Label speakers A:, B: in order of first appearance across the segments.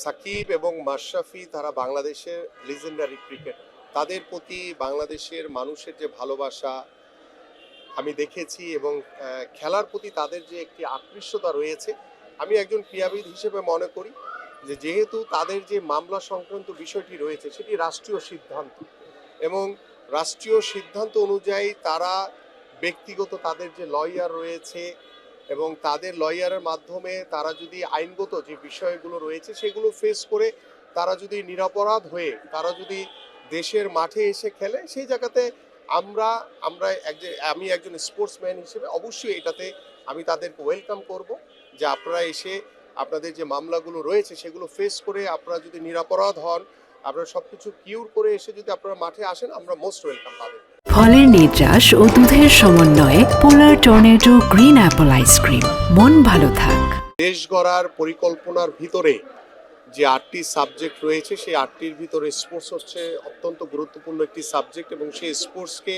A: সাকিব এবং মাশরাফি তারা বাংলাদেশের লিজেন্ডারি ক্রিকেটার। তাদের প্রতি বাংলাদেশের মানুষের যে ভালোবাসা আমি দেখেছি, এবং খেলার প্রতি তাদের যে একটি আকৃষ্টতা রয়েছে, আমি একজন ক্রীড়াবিদ হিসেবে মনে করি যে যেহেতু তাদের যে মামলা সংক্রান্ত বিষয়টি রয়েছে সেটি রাষ্ট্রীয় সিদ্ধান্ত, এবং রাষ্ট্রীয় সিদ্ধান্ত অনুযায়ী তারা ব্যক্তিগত তাদের যে লয়ার রয়েছে এবং তাদের লয়ারের মাধ্যমে তারা যদি আইনগত যে বিষয়গুলো রয়েছে সেগুলো ফেস করে তারা যদি নিরপরাধ হয়ে তারা যদি দেশের মাঠে এসে খেলে, সেই জায়গাতে আমরা আমরা আমি একজন স্পোর্টসম্যান হিসেবে অবশ্যই এটাতে আমি তাদেরকে ওয়েলকাম করব যে আপনারা এসে আপনাদের যে মামলাগুলো রয়েছে সেগুলো ফেস করে আপনারা যদি নিরপরাধ হন, আপনারা সবকিছু কিউর করে এসে যদি আপনারা মাঠে আসেন, আমরা মোস্ট ওয়েলকাম পাবেন।
B: ফলের নির্যাস ও দুধের সমন্বয়ে পোলার টর্নেডো গ্রিন অ্যাপল আইসক্রিম। মন ভালো থাক।
A: দেশ গড়ার পরিকল্পনার ভিতরে যে 8টি সাবজেক্ট রয়েছে সেই 8টির ভিতরে স্পোর্টস হচ্ছে অত্যন্ত গুরুত্বপূর্ণ একটি সাবজেক্ট, এবং সেই স্পোর্টসকে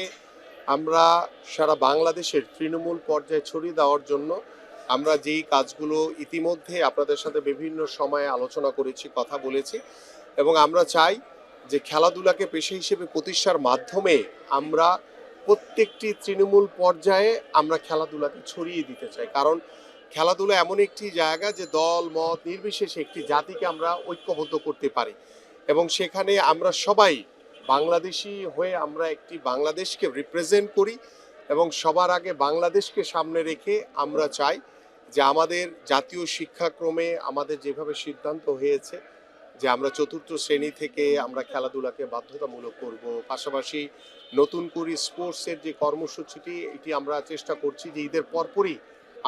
A: আমরা সারা বাংলাদেশের তৃণমূল পর্যায়ে ছড়িয়ে দেওয়ার জন্য আমরা যেই কাজগুলো ইতিমধ্যে আপনাদের সাথে বিভিন্ন সময়ে আলোচনা করেছি, কথা বলেছি, এবং আমরা চাই যে খেলাধুলাকে পেশা হিসেবে প্রতিষ্ঠার মাধ্যমে আমরা প্রত্যেকটি তৃণমূল পর্যায়ে আমরা খেলাধুলাকে ছড়িয়ে দিতে চাই। কারণ খেলাধুলা এমন একটি জায়গা যে দল মত নির্বিশেষে একটি জাতিকে আমরা ঐক্যবদ্ধ করতে পারি, এবং সেখানে আমরা সবাই বাংলাদেশি হয়ে আমরা একটি বাংলাদেশকে রিপ্রেজেন্ট করি, এবং সবার আগে বাংলাদেশকে সামনে রেখে আমরা চাই যে আমাদের জাতীয় শিক্ষাক্রমে আমাদের যেভাবে সিদ্ধান্ত হয়েছে যে আমরা 4র্থ শ্রেণী থেকে আমরা খেলাধুলাকে বাধ্যতামূলক করব, পাশাপাশি নতুন করে স্পোর্টসের যে কর্মসূচিটি এটি আমরা চেষ্টা করছি যে ঈদের পরপরই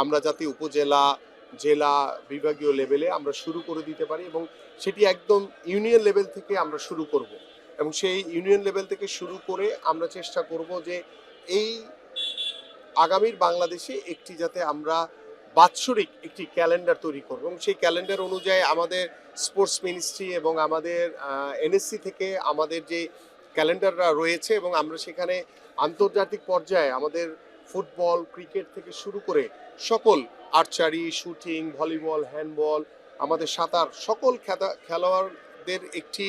A: আমরা যাতে উপজেলা, জেলা, বিভাগীয় লেভেলে আমরা শুরু করে দিতে পারি, এবং সেটি একদম ইউনিয়ন লেভেল থেকে আমরা শুরু করব, এবং সেই ইউনিয়ন লেভেল থেকে শুরু করে আমরা চেষ্টা করব যে এই আগামীর বাংলাদেশে একটি যাতে আমরা বাৎসরিক একটি ক্যালেন্ডার তৈরি করব, এবং সেই ক্যালেন্ডার অনুযায়ী আমাদের স্পোর্টস মিনিস্ট্রি এবং আমাদের এনএসসি থেকে আমাদের যে ক্যালেন্ডাররা রয়েছে, এবং আমরা সেখানে আন্তর্জাতিক পর্যায়ে আমাদের ফুটবল, ক্রিকেট থেকে শুরু করে সকল আর্চারি, শুটিং, ভলিবল, হ্যান্ডবল, আমাদের সাঁতার, সকল খেলোয়াড়দের একটি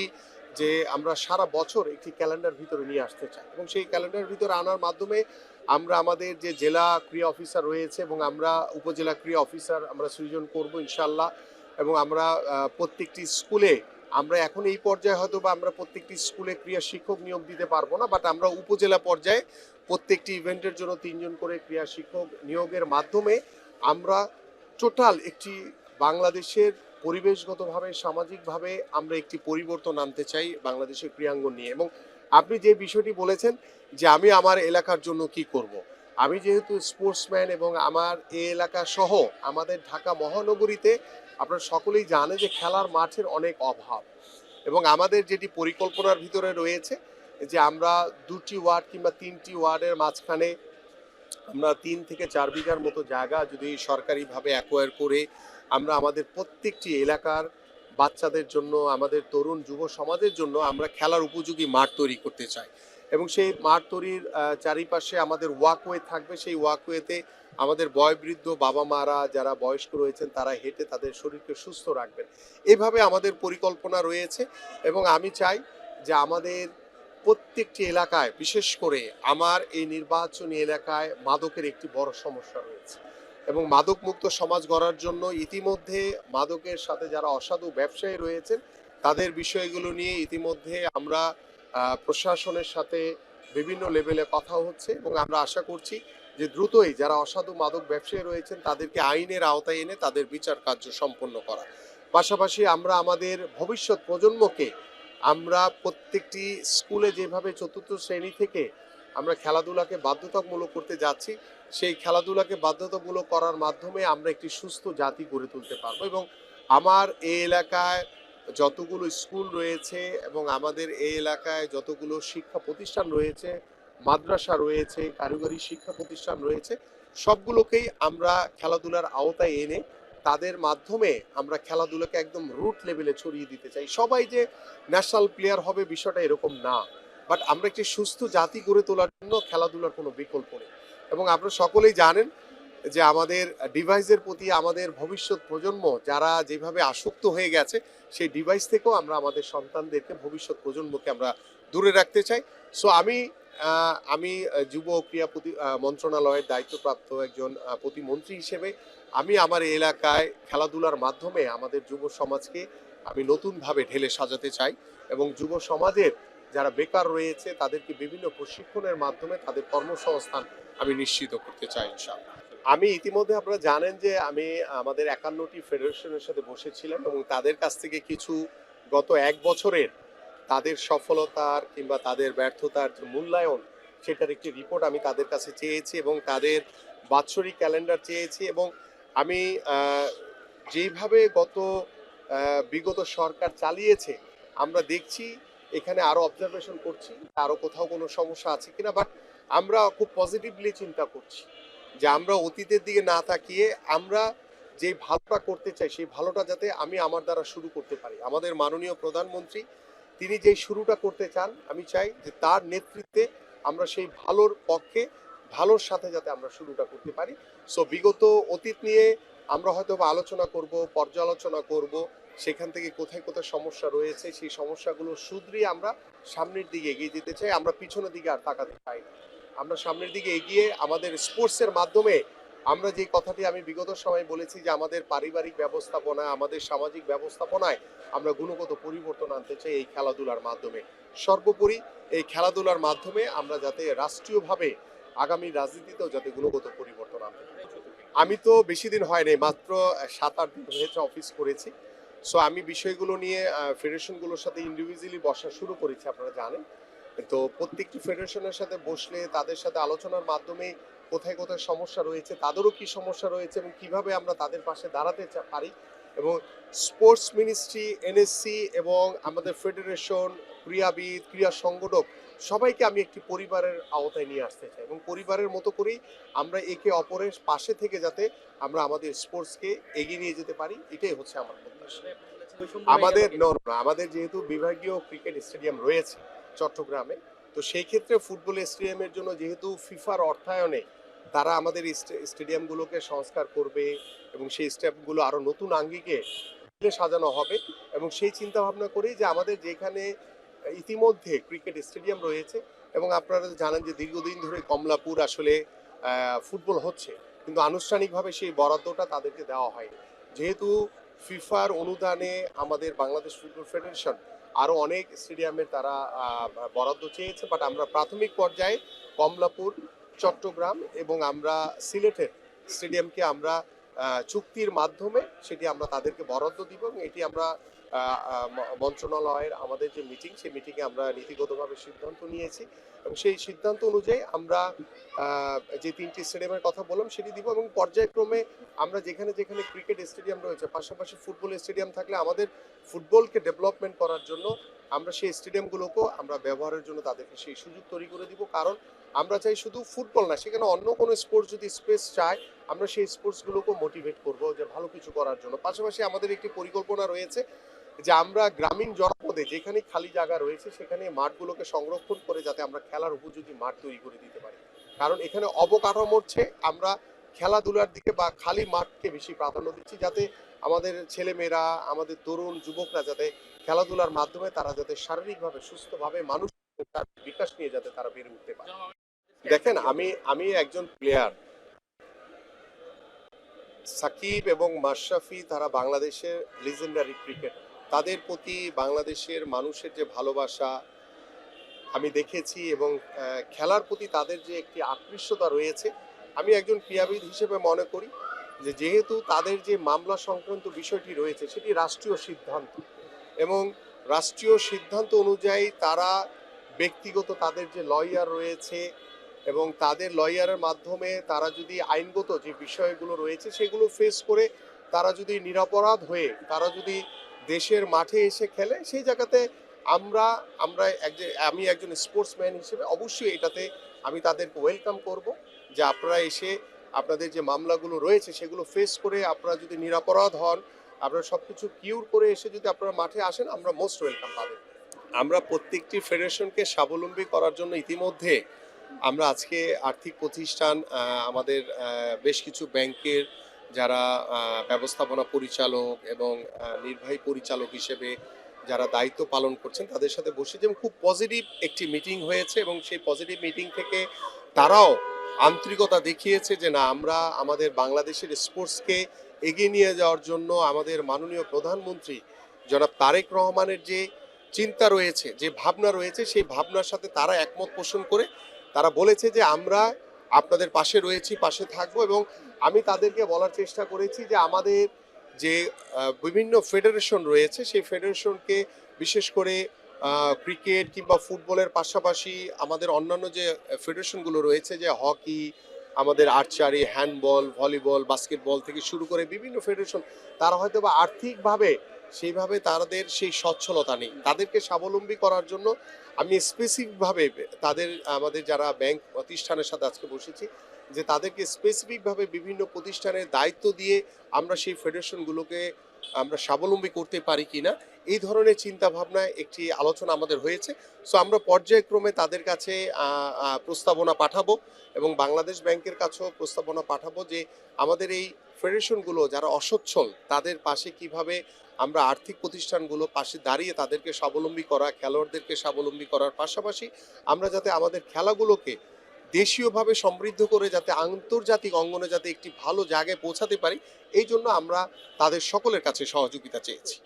A: যে আমরা সারা বছর একটি ক্যালেন্ডার ভিতরে নিয়ে আসতে চাই, এবং সেই ক্যালেন্ডার ভিতরে আনার মাধ্যমে আমরা আমাদের যে জেলা ক্রীড়া অফিসার রয়েছে এবং আমরা উপজেলা ক্রীড়া অফিসার আমরা সৃজন করব ইনশাল্লাহ, এবং আমরা প্রত্যেকটি স্কুলে আমরা এখন এই পর্যায়ে হয়তো বা আমরা প্রত্যেকটি স্কুলে ক্রীড়া শিক্ষক নিয়োগ দিতে পারবো না, বাট আমরা উপজেলা পর্যায়ে প্রত্যেকটি ইভেন্টের জন্য 3 জন করে ক্রীড়া শিক্ষক নিয়োগের মাধ্যমে আমরা টোটাল একটি বাংলাদেশের পরিবেশগতভাবে সামাজিকভাবে আমরা একটি পরিবর্তন আনতে চাই বাংলাদেশের ক্রীড়াঙ্গন নিয়ে। এবং আপনি যে বিষয়টি বলেছেন যে আমি আমার এলাকার জন্য কি করব, আমি যেহেতু স্পোর্টসম্যান এবং আমার এই এলাকা সহ আমাদের ঢাকা মহানগরীতে আপনারা সকলেই জানে যে খেলার মাঠের অনেক অভাব, এবং আমাদের যেটি পরিকল্পনার ভিতরে রয়েছে যে আমরা 2টি ওয়ার্ড কিংবা 3টি ওয়ার্ডের মাঝখানে আমরা 3 থেকে 4 বিঘার মতো জায়গা যদি সরকারিভাবে অ্যাকোয়ার করে আমরা আমাদের প্রত্যেকটি এলাকার বাচ্চাদের জন্য, আমাদের তরুণ যুব সমাজের জন্য আমরা খেলার উপযোগী মাঠ তৈরি করতে চাই, এবং সেই মাঠ তৈরির চারিপাশে আমাদের ওয়াকওয়ে থাকবে। সেই ওয়াকওয়েতে আমাদের বয়োবৃদ্ধ বাবা মারা যারা বয়স্ক রয়েছেন তারা হেঁটে তাদের শরীরকে সুস্থ রাখবেন, এভাবে আমাদের পরিকল্পনা রয়েছে। এবং আমি চাই যে আমাদের প্রত্যেকটি এলাকায়, বিশেষ করে আমার এই নির্বাচনী এলাকায় মাদকের একটি বড় সমস্যা রয়েছে, এবং মাদক মুক্ত সমাজ গড়ার জন্য ইতিমধ্যে মাদকের সাথে যারা অসাধু ব্যবসায়ী রয়েছেন তাদের বিষয়গুলো নিয়ে ইতিমধ্যে আমরা প্রশাসনের সাথে বিভিন্ন লেভেলে কথা হচ্ছে, এবং আমরা আশা করছি যে দ্রুতই যারা অসাধু মাদক ব্যবসায়ী রয়েছেন তাদেরকে আইনের আওতায় এনে তাদের বিচার কার্য সম্পন্ন করা। পাশাপাশি আমরা আমাদের ভবিষ্যৎ প্রজন্মকে আমরা প্রত্যেকটি স্কুলে যেভাবে 4র্থ শ্রেণী থেকে আমরা খেলাধুলাকে বাধ্যতামূলক করতে যাচ্ছি, সেই খেলাধুলাকে বাধ্যতামূলক করার মাধ্যমে আমরা একটি সুস্থ জাতি গড়ে তুলতে পারবো। এবং আমার এই এলাকায় যতগুলো স্কুল রয়েছে এবং আমাদের এই এলাকায় যতগুলো শিক্ষা প্রতিষ্ঠান রয়েছে, মাদ্রাসা রয়েছে, কারিগরি শিক্ষা প্রতিষ্ঠান রয়েছে, সবগুলোকেই আমরা খেলাধুলার আওতায় এনে তাদের মাধ্যমে আমরা খেলাধুলাকে একদম রুট লেভেলে ছড়িয়ে দিতে চাই। সবাই যে ন্যাশনাল প্লেয়ার হবে বিষয়টা এরকম না, বাট আমরা একটি সুস্থ জাতি গড়ে তোলার জন্য খেলাধুলার কোনো বিকল্প নেই। এবং আপনারা সকলেই জানেন যে আমাদের ডিভাইসের প্রতি আমাদের ভবিষ্যৎ প্রজন্ম যারা যেভাবে আসক্ত হয়ে গেছে, সেই ডিভাইস থেকেও আমরা আমাদের সন্তানদেরকে, ভবিষ্যৎ প্রজন্মকে আমরা দূরে রাখতে চাই। সো আমি যুব ও ক্রীড়া মন্ত্রণালয়ের দায়িত্বপ্রাপ্ত একজন প্রতিমন্ত্রী হিসেবে আমি আমার এই এলাকায় খেলাধুলার মাধ্যমে আমাদের যুব সমাজকে আমি নতুনভাবে ঢেলে সাজাতে চাই এবং যুব সমাজের যারা বেকার রয়েছে তাদেরকে বিভিন্ন প্রশিক্ষণের মাধ্যমে তাদের কর্মসংস্থান আমি নিশ্চিত করতে চাই ইনশাআল্লাহ। আমি ইতিমধ্যে আপনারা জানেন যে আমি আমাদের 51টি ফেডারেশনের সাথে বসেছিলাম এবং তাদের কাছ থেকে কিছু গত 1 বছরের তাদের সফলতার কিংবা তাদের ব্যর্থতার যে মূল্যায়ন, সেটার একটি রিপোর্ট আমি তাদের কাছে চেয়েছি এবং তাদের বাৎসরিক ক্যালেন্ডার চেয়েছি এবং আমি যেইভাবে বিগত সরকার চালিয়েছে আমরা দেখছি, এখানে আরো অবজারভেশন করছি আরো কোথাও কোনো সমস্যা আছে কিনা, বাট আমরা খুব পজিটিভলি চিন্তা করছি যে আমরা অতীতের দিকে না তাকিয়ে আমরা যে ভালোটা করতে চাই সেই ভালোটা যাতে আমি আমার দ্বারা শুরু করতে পারি। আমাদের মাননীয় প্রধানমন্ত্রী তিনি যে শুরুটা করতে চান, আমি চাই যে তার নেতৃত্বে আমরা সেই ভালোর পক্ষে, ভালোর সাথে যাতে আমরা শুরুটা করতে পারি। সো বিগত অতীত নিয়ে আমরা হয়তো বা আলোচনা করব, পর্যালোচনা করব, সেখান থেকে কোথায় কোথায় সমস্যা রয়েছে সেই সমস্যাগুলো শুধরিয়ে আমরা সামনের দিকে এগিয়ে যেতে চাই। আমরা পিছনের দিকে আর তাকাতে চাই না। আমরা সামনের দিকে এগিয়ে আমাদের স্পোর্টসের মাধ্যমে আমরা যে কথাটি আমি বিগত সময় বলেছি যে আমাদের পারিবারিক ব্যবস্থাপনায়, আমাদের সামাজিক ব্যবস্থাপনায় আমরা গুণগত পরিবর্তন আনতে চাই এই খেলাধুলার মাধ্যমে। সর্বোপরি এই খেলাধুলার মাধ্যমে আমরা যাতে রাষ্ট্রীয়ভাবে আগামী রাজনীতিতেও যাতে গুণগত পরিবর্তন আনতে পারি। আমি তো বেশি দিন হয়নি, মাত্র 7-8 দিন হয়েছে অফিস করেছি। সো আমি বিষয়গুলো নিয়ে ফেডারেশনগুলোর সাথে ইন্ডিভিজুয়ালি বসা শুরু করেছি, আপনারা জানেন। তো প্রত্যেকটি ফেডারেশনের সাথে বসলে তাদের সাথে আলোচনার মাধ্যমে কোথায় কোথায় সমস্যা রয়েছে, তাদেরও কি সমস্যা রয়েছে এবং কিভাবে আমরা তাদের পাশে দাঁড়াতে পারি, এবং স্পোর্টস মিনিস্ট্রি, এনএসসি এবং আমাদের ফেডারেশন, ক্রীড়াবিদ, ক্রীড়া সংগঠক সবাইকে আমি একটি পরিবারের আওতায় নিয়ে আসতে চাই এবং পরিবারের মতো করেই আমরা একে অপরের পাশে থেকে যাতে আমরা আমাদের স্পোর্টসকে এগিয়ে নিয়ে যেতে পারি, এটাই হচ্ছে আমার প্রত্যাশা। আমাদের যেহেতু বিভাগীয় ক্রিকেট স্টেডিয়াম রয়েছে চট্টগ্রামে, তো সেই ক্ষেত্রে ফুটবল স্টেডিয়ামের জন্য যেহেতু ফিফার অর্থায়নে তারা আমাদের স্টেডিয়ামগুলোকে সংস্কার করবে এবং সেই স্টেডিয়ামগুলো আরো নতুন আঙ্গিকে সাজানো হবে এবং সেই চিন্তা ভাবনা করেই যে আমাদের যেখানে ইতিমধ্যে ক্রিকেট স্টেডিয়াম রয়েছে এবং আপনারা জানেন যে দীর্ঘদিন ধরে কমলাপুর আসলে ফুটবল হচ্ছে, কিন্তু আনুষ্ঠানিকভাবে সেই বরাদ্দটা তাদেরকে দেওয়া হয়নি। যেহেতু ফিফার অনুদানে আমাদের বাংলাদেশ ফুটবল ফেডারেশন আরো অনেক স্টেডিয়ামের তারা বরাদ্দ চেয়েছে, বাট আমরা প্রাথমিক পর্যায়ে কমলাপুর, চট্টগ্রাম এবং আমরা সিলেটের স্টেডিয়ামকে আমরা চুক্তির মাধ্যমে সেটি আমরা তাদেরকে বরাদ্দ দিব এবং এটি আমরা মন্ত্রণালয়ের আমাদের যে মিটিং, সেই মিটিংয়ে আমরা নীতিগতভাবে সিদ্ধান্ত নিয়েছি এবং সেই সিদ্ধান্ত অনুযায়ী আমরা যে 3টি স্টেডিয়ামের কথা বললাম সেটি দিব এবং পর্যায়ক্রমে আমরা যেখানে যেখানে ক্রিকেট স্টেডিয়াম রয়েছে পাশাপাশি ফুটবল স্টেডিয়াম থাকলে আমাদের ফুটবলকে ডেভেলপমেন্ট করার জন্য আমরা সেই স্টেডিয়ামগুলোকেও আমরা ব্যবহারের জন্য তাদেরকে সেই সুযোগ তৈরি করে দিব। কারণ আমরা চাই শুধু ফুটবল না, সেখানে অন্য কোনো স্পোর্টস যদি স্পেস চায় আমরা সেই স্পোর্টসগুলোকেও মোটিভেট করব যে ভালো কিছু করার জন্য। পাশাপাশি আমাদের একটি পরিকল্পনা রয়েছে যে আমরা গ্রামীণ জনপদে যেখানে খালি জায়গা রয়েছে সেখানে মাঠগুলোকে সংরক্ষণ করে যাতে আমরা খেলার উপযোগী মাঠ তৈরি করে দিতে পারি। কারণ এখানে অবকাঠামোর চেয়ে আমরা খেলাধুলার দিকে বা খালি মাঠকে বেশি প্রাধান্য দিচ্ছি, যাতে আমাদের ছেলেমেয়েরা, আমাদের তরুণ যুবকরা যাতে খেলাধুলার মাধ্যমে তারা যাতে শারীরিকভাবে সুস্থভাবে মানুষ বিকাশ নিয়ে যাতে তারা বেড়ে উঠতে পারে। দেখেন, আমি একজন প্লেয়ার, সাকিব এবং মাশরাফি তারা বাংলাদেশের লিজেন্ডারি ক্রিকেটার। তাদের প্রতি বাংলাদেশের মানুষের যে ভালোবাসা আমি দেখেছি এবং খেলার প্রতি তাদের যে একটি আকৃষ্টতা রয়েছে, আমি একজন ক্রীড়াবিদ হিসেবে মনে করি যে যেহেতু তাদের যে মামলা সংক্রান্ত বিষয়টি রয়েছে সেটি রাষ্ট্রীয় সিদ্ধান্ত এবং রাষ্ট্রীয় সিদ্ধান্ত অনুযায়ী তারা ব্যক্তিগত তাদের যে লয়ার রয়েছে এবং তাদের লয়ারের মাধ্যমে তারা যদি আইনগত যে বিষয়গুলো রয়েছে সেগুলো ফেস করে তারা যদি নিরপরাধ হয়ে তারা যদি দেশের মাঠে এসে খেলে, সেই জায়গাতে আমি একজন স্পোর্টসম্যান হিসেবে অবশ্যই এটাতে আমি তাদেরকে ওয়েলকাম করব যে আপনারা এসে আপনাদের যে মামলাগুলো রয়েছে সেগুলো ফেস করে আপনারা যদি নিরপরাধ হন, আপনারা সবকিছু কিউর করে এসে যদি আপনারা মাঠে আসেন, আমরা মোস্ট ওয়েলকাম তাদের। আমরা প্রত্যেকটি ফেডারেশনকে স্বাবলম্বী করার জন্য ইতিমধ্যে আমরা আজকে আর্থিক প্রতিষ্ঠান আমাদের বেশ কিছু ব্যাংকের যারা ব্যবস্থাপনা পরিচালক এবং নির্বাহী পরিচালক হিসেবে যারা দায়িত্ব পালন করছেন তাদের সাথে বসে যে খুব পজিটিভ একটি মিটিং হয়েছে এবং সেই পজিটিভ মিটিং থেকে তারাও আন্তরিকতা দেখিয়েছে যে না, আমরা আমাদের বাংলাদেশের স্পোর্টসকে এগিয়ে নিয়ে যাওয়ার জন্য আমাদের মাননীয় প্রধানমন্ত্রী জনাব তারেক রহমানের যে চিন্তা রয়েছে, যে ভাবনা রয়েছে, সেই ভাবনার সাথে তারা একমত পোষণ করে তারা বলেছে যে আমরা আপনাদের পাশে রয়েছি, পাশে থাকবো। এবং আমি তাদেরকে বলার চেষ্টা করেছি যে আমাদের যে বিভিন্ন ফেডারেশন রয়েছে সেই ফেডারেশনকে বিশেষ করে ক্রিকেট কিংবা ফুটবলের পাশাপাশি আমাদের অন্যান্য যে ফেডারেশনগুলো রয়েছে, যে হকি, আমাদের আর্চারি, হ্যান্ডবল, ভলিবল, বাস্কেটবল থেকে শুরু করে বিভিন্ন ফেডারেশন, তারা হয়তো বা আর্থিকভাবে সেইভাবে তাদের সেই সচ্ছলতা নেই। তাদেরকে স্বাবলম্বী করার জন্য আমি স্পেসিফিকভাবে তাদের, আমাদের যারা ব্যাংক প্রতিষ্ঠানের সাথে আজকে বসেছি, যে তাদেরকে স্পেসিফিকভাবে বিভিন্ন প্রতিষ্ঠানের দায়িত্ব দিয়ে আমরা সেই ফেডারেশনগুলোকে আমরা স্বাবলম্বী করতে পারি কিনা, এই ধরনের চিন্তা ভাবনায় একটি আলোচনা আমাদের হয়েছে। সো আমরা পর্যায়ক্রমে তাদের কাছে প্রস্তাবনা পাঠাবো এবং বাংলাদেশ ব্যাংকের কাছেও প্রস্তাবনা পাঠাবো যে আমাদের এই ফেডারেশনগুলো যারা অসচ্ছল তাদের পাশে কিভাবে আমরা আর্থিক প্রতিষ্ঠানগুলো পাশে দাঁড়িয়ে তাদেরকে স্বাবলম্বী করা, খেলোয়াড়দেরকে স্বাবলম্বী করার পাশাপাশি আমরা যাতে আমাদের খেলাগুলোকে দেশীয়ভাবে সমৃদ্ধ করে যাতে আন্তর্জাতিক অঙ্গনে যাতে একটি ভালো জায়গায় পৌঁছাতে পারি, এই জন্য আমরা তাদের সকলের কাছে সহযোগিতা চেয়েছি।